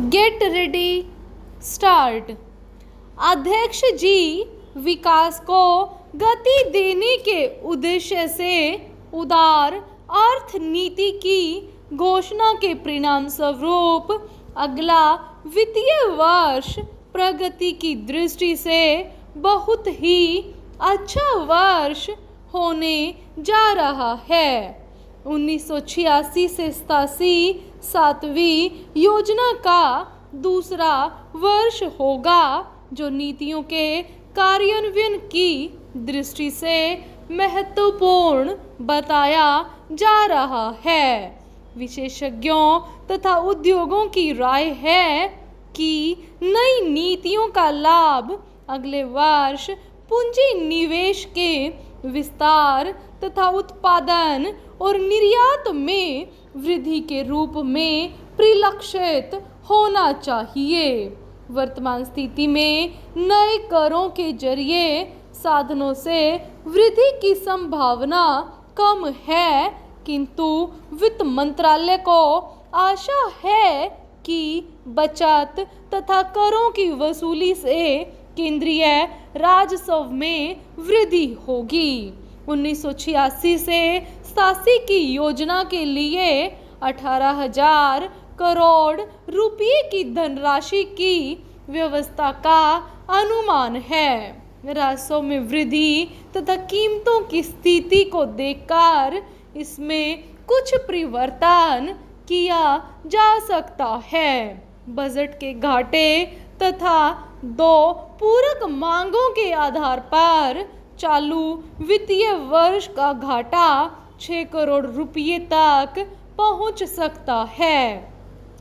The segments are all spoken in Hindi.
Get ready start. अध्यक्ष जी विकास को गति देने के उद्देश्य से उदार अर्थनीति की घोषणा के परिणाम स्वरूप अगला वित्तीय वर्ष प्रगति की दृष्टि से बहुत ही अच्छा वर्ष होने जा रहा है। 1986 से 87 सातवीं योजना का दूसरा वर्ष होगा, जो नीतियों के कार्यान्वयन की दृष्टि से महत्वपूर्ण बताया जा रहा है। विशेषज्ञों तथा उद्योगों की राय है कि नई नीतियों का लाभ अगले वर्ष पूंजी निवेश के विस्तार तथा उत्पादन और निर्यात में वृद्धि के रूप में परिलक्षित होना चाहिए। वर्तमान स्थिति में नए करों के जरिए साधनों से वृद्धि की संभावना कम है, किंतु वित्त मंत्रालय को आशा है कि बचत तथा करों की वसूली से केंद्रीय राजस्व में वृद्धि होगी। 1986 से 87 की योजना के लिए 18,000 करोड़ रुपये की धनराशि की व्यवस्था का अनुमान है। राजस्व में वृद्धि तथा कीमतों की स्थिति को देखकर इसमें कुछ परिवर्तन किया जा सकता है। बजट के घाटे तथा दो पूरक मांगों के आधार पर चालू वित्तीय वर्ष का घाटा 6 करोड़ रुपये तक पहुंच सकता है।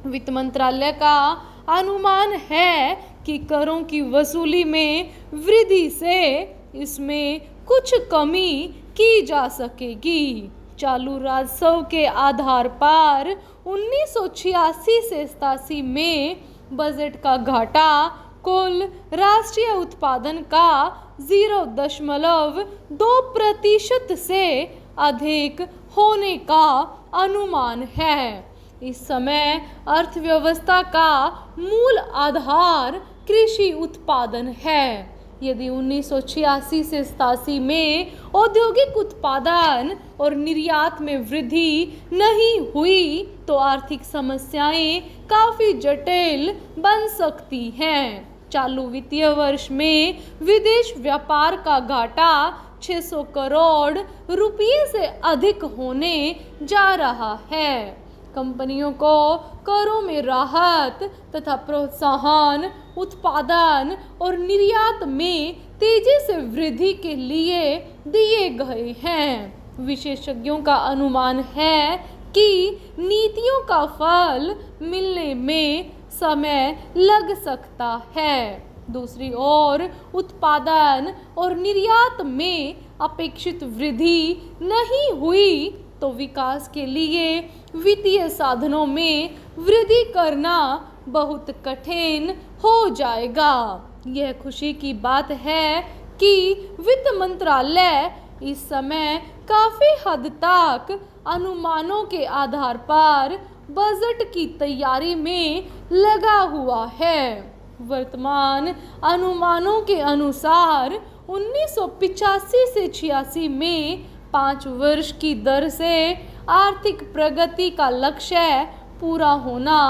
वित्त मंत्रालय का अनुमान है कि करों की वसूली में वृद्धि से इसमें कुछ कमी की जा सकेगी। चालू राजस्व के आधार पर 1986 से 87 में बजट का घाटा कुल राष्ट्रीय उत्पादन का 0.2% से अधिक होने का अनुमान है। इस समय अर्थव्यवस्था का मूल आधार कृषि उत्पादन है। यदि 1986 से 87 में औद्योगिक उत्पादन और निर्यात में वृद्धि नहीं हुई तो आर्थिक समस्याएं काफी जटिल बन सकती हैं। चालू वित्तीय वर्ष में विदेश व्यापार का घाटा 600 करोड़ रुपये से अधिक होने जा रहा है। कंपनियों को करों में राहत तथा प्रोत्साहन उत्पादन और निर्यात में तेजी से वृद्धि के लिए दिए गए हैं। विशेषज्ञों का अनुमान है कि नीतियों का फल मिलने में समय लग सकता है। दूसरी ओर उत्पादन और निर्यात में अपेक्षित वृद्धि नहीं हुई तो विकास के लिए वित्तीय साधनों में वृद्धि करना बहुत कठिन हो जाएगा। यह खुशी की बात है कि वित्त मंत्रालय इस समय काफी हद तक अनुमानों के आधार पर बजट की तैयारी में लगा हुआ है। वर्तमान अनुमानों के अनुसार 1985 से 86 में 5 वर्ष की दर से आर्थिक प्रगति का लक्ष्य पूरा होना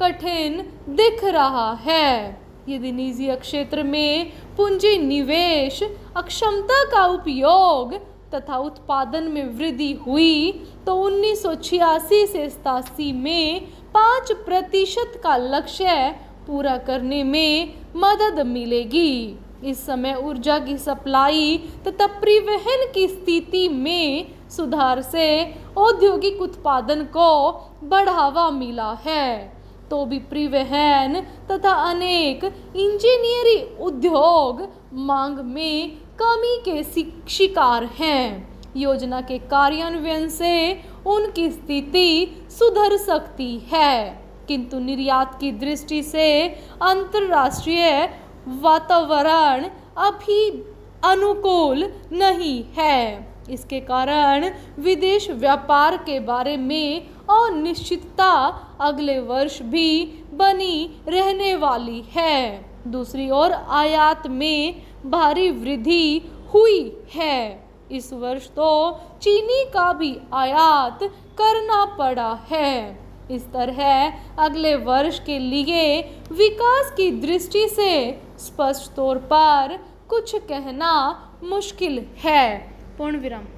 कठिन दिख रहा है। यदि निजी क्षेत्र में पूंजी निवेश अक्षमता का उपयोग तथा उत्पादन में वृद्धि हुई तो 1986 से 87 में 5% का लक्ष्य पूरा करने में मदद मिलेगी। इस समय ऊर्जा की सप्लाई तथा परिवहन की स्थिति में सुधार से औद्योगिक उत्पादन को बढ़ावा मिला है, तो भी परिवहन तथा अनेक इंजीनियरिंग उद्योग मांग में कमी के शिकार हैं। योजना के कार्यान्वयन से उनकी स्थिति सुधर सकती है, किंतु निर्यात की दृष्टि से अंतर्राष्ट्रीय वातावरण अभी अनुकूल नहीं है। इसके कारण विदेश व्यापार के बारे में अनिश्चितता अगले वर्ष भी बनी रहने वाली है। दूसरी ओर आयात में भारी वृद्धि हुई है। इस वर्ष तो चीनी का भी आयात करना पड़ा है। इस तरह अगले वर्ष के लिए विकास की दृष्टि से स्पष्ट तौर पर कुछ कहना मुश्किल है। पूर्ण विराम।